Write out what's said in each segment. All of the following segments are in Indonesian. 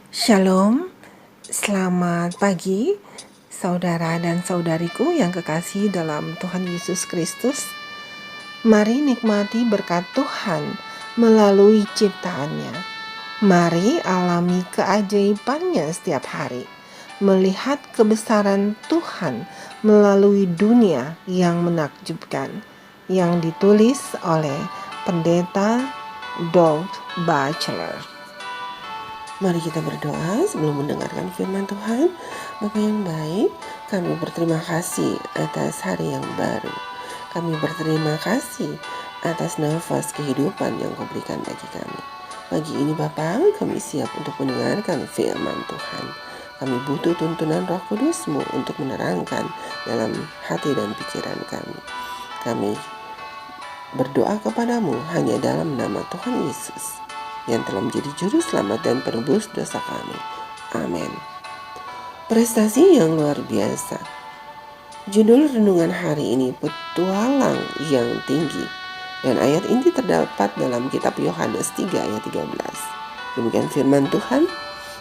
Shalom, selamat pagi saudara dan saudariku yang kekasih dalam Tuhan Yesus Kristus. Mari nikmati berkat Tuhan melalui ciptaannya. Mari alami keajaibannya setiap hari. Melihat kebesaran Tuhan melalui dunia yang menakjubkan. Yang ditulis oleh Pendeta Doug Batchelor. Mari kita berdoa sebelum mendengarkan firman Tuhan. Bapa yang baik, kami berterima kasih atas hari yang baru. Kami berterima kasih atas nafas kehidupan yang Kau berikan bagi kami. Pagi ini Bapa, kami siap untuk mendengarkan firman Tuhan. Kami butuh tuntunan Roh Kudus-Mu untuk menerangkan dalam hati dan pikiran kami. Kami berdoa kepadamu hanya dalam nama Tuhan Yesus yang telah menjadi juru selamat dan penebus dosa kami. Amin. Prestasi yang luar biasa. Judul renungan hari ini petualang yang tinggi. Dan ayat ini terdapat dalam kitab Yohanes 3 ayat 13. Demikian firman Tuhan.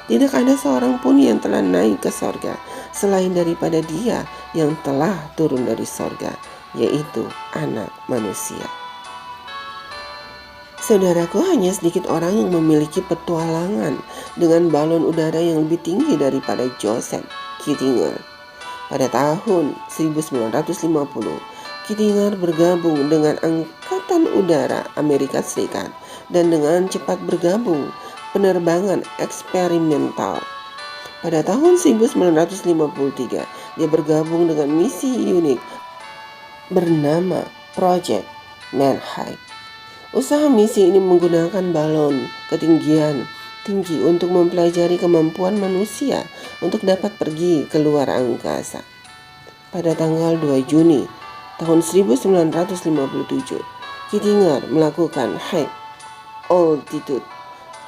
Tidak ada seorang pun yang telah naik ke sorga selain daripada Dia yang telah turun dari sorga, yaitu Anak Manusia. Saudaraku, hanya sedikit orang yang memiliki petualangan dengan balon udara yang lebih tinggi daripada Joseph Kittinger. Pada tahun 1950, Kittinger bergabung dengan Angkatan Udara Amerika Serikat dan dengan cepat bergabung penerbangan eksperimental. Pada tahun 1953, dia bergabung dengan misi unik bernama Project Manhattan. Usaha misi ini menggunakan balon ketinggian tinggi untuk mempelajari kemampuan manusia untuk dapat pergi ke luar angkasa. Pada tanggal 2 Juni tahun 1957, Kittinger melakukan high altitude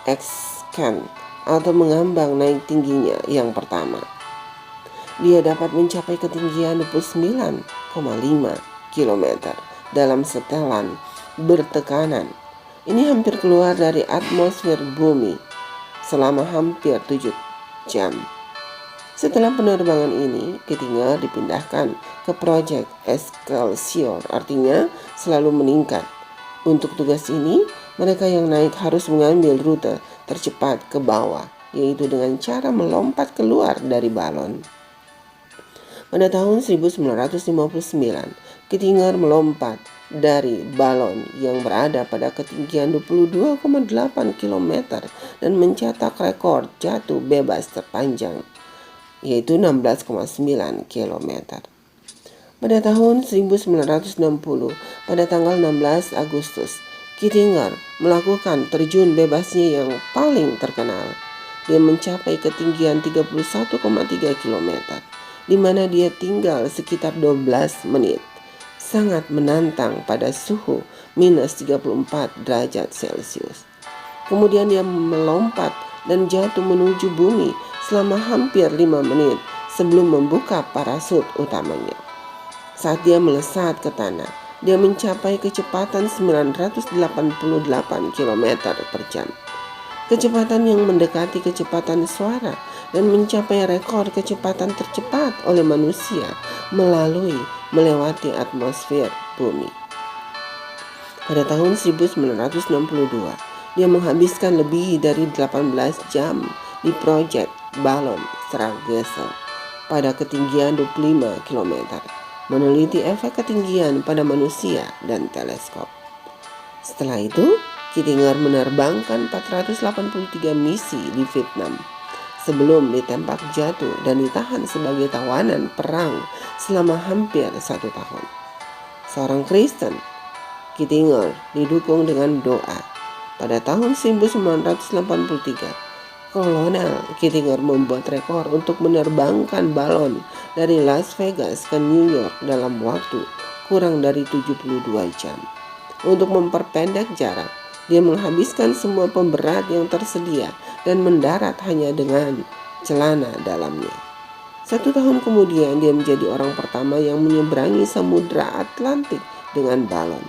ascent atau mengambang naik tingginya yang pertama. Dia dapat mencapai ketinggian 29,5 km dalam setelan bertekanan. Ini hampir keluar dari atmosfer bumi selama hampir 7 jam. Setelah penerbangan ini, Kittinger dipindahkan ke Project Excelsior, artinya selalu meningkat. Untuk tugas ini, mereka yang naik harus mengambil rute tercepat ke bawah, yaitu dengan cara melompat keluar dari balon. Pada tahun 1959, Kittinger melompat dari balon yang berada pada ketinggian 22,8 km dan mencetak rekor jatuh bebas terpanjang, yaitu 16,9 km. Pada tahun 1960, pada tanggal 16 Agustus, Kittinger melakukan terjun bebasnya yang paling terkenal. Dia mencapai ketinggian 31,3 km, di mana dia tinggal sekitar 12 menit. Sangat menantang pada suhu minus 34 derajat Celcius. Kemudian dia melompat dan jatuh menuju bumi selama hampir 5 menit sebelum membuka parasut utamanya. Saat dia melesat ke tanah, dia mencapai kecepatan 988 km per jam. Kecepatan yang mendekati kecepatan suara dan mencapai rekor kecepatan tercepat oleh manusia melewati atmosfer bumi. Pada tahun 1962, dia menghabiskan lebih dari 18 jam di proyek balon Stargazer pada ketinggian 25 km, meneliti efek ketinggian pada manusia dan teleskop. Setelah itu, Kittinger menerbangkan 483 misi di Vietnam sebelum ditembak jatuh dan ditahan sebagai tawanan perang selama hampir 1 tahun. Seorang Kristen, Kittinger didukung dengan doa. Pada tahun 1983, Kolonel Kittinger membuat rekor untuk menerbangkan balon dari Las Vegas ke New York dalam waktu kurang dari 72 jam. Untuk memperpendek jarak, dia menghabiskan semua pemberat yang tersedia dan mendarat hanya dengan celana dalamnya. 1 tahun kemudian dia menjadi orang pertama yang menyeberangi Samudra Atlantik dengan balon.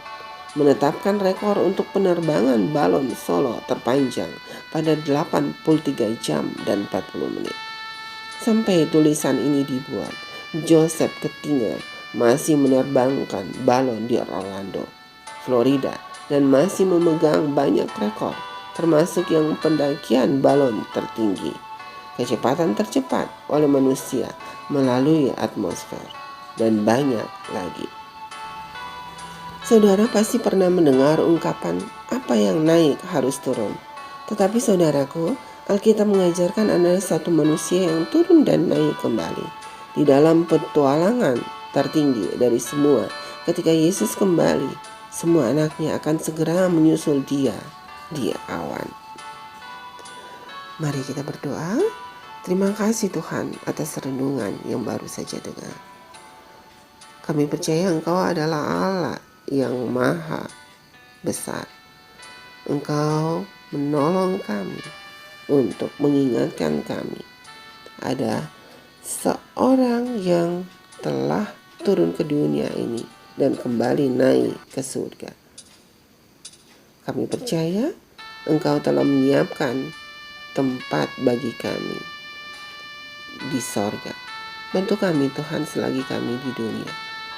menetapkan rekor untuk penerbangan balon solo terpanjang pada 83 jam dan 40 menit. Sampai tulisan ini dibuat, Joseph Kittinger masih menerbangkan balon di Orlando, Florida, dan masih memegang banyak rekor, termasuk yang pendakian balon tertinggi, kecepatan tercepat oleh manusia melalui atmosfer, dan banyak lagi. Saudara pasti pernah mendengar ungkapan apa yang naik harus turun. Tetapi saudaraku, Alkitab mengajarkan ada satu manusia yang turun dan naik kembali. Di dalam petualangan tertinggi dari semua, ketika Yesus kembali, semua anaknya akan segera menyusul dia di awan. Mari kita berdoa. Terima kasih Tuhan atas renungan yang baru saja dengar. Kami percaya Engkau adalah Allah yang maha besar. Engkau menolong kami untuk mengingatkan kami ada seorang yang telah turun ke dunia ini dan kembali naik ke surga. Kami percaya Engkau telah menyiapkan tempat bagi kami di sorga. Bantu kami Tuhan selagi kami di dunia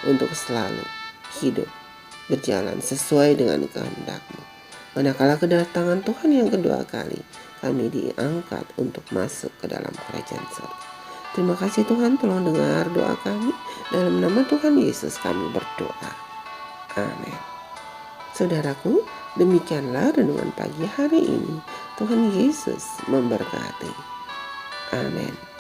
untuk selalu hidup berjalan sesuai dengan kehendak-Mu. Manakala kedatangan Tuhan yang kedua kali, kami diangkat untuk masuk ke dalam kerajaan surga. Terima kasih Tuhan, tolong dengar doa kami. Dalam nama Tuhan Yesus kami berdoa. Amin. Saudaraku, demikianlah renungan pagi hari ini. Tuhan Yesus memberkati. Amin.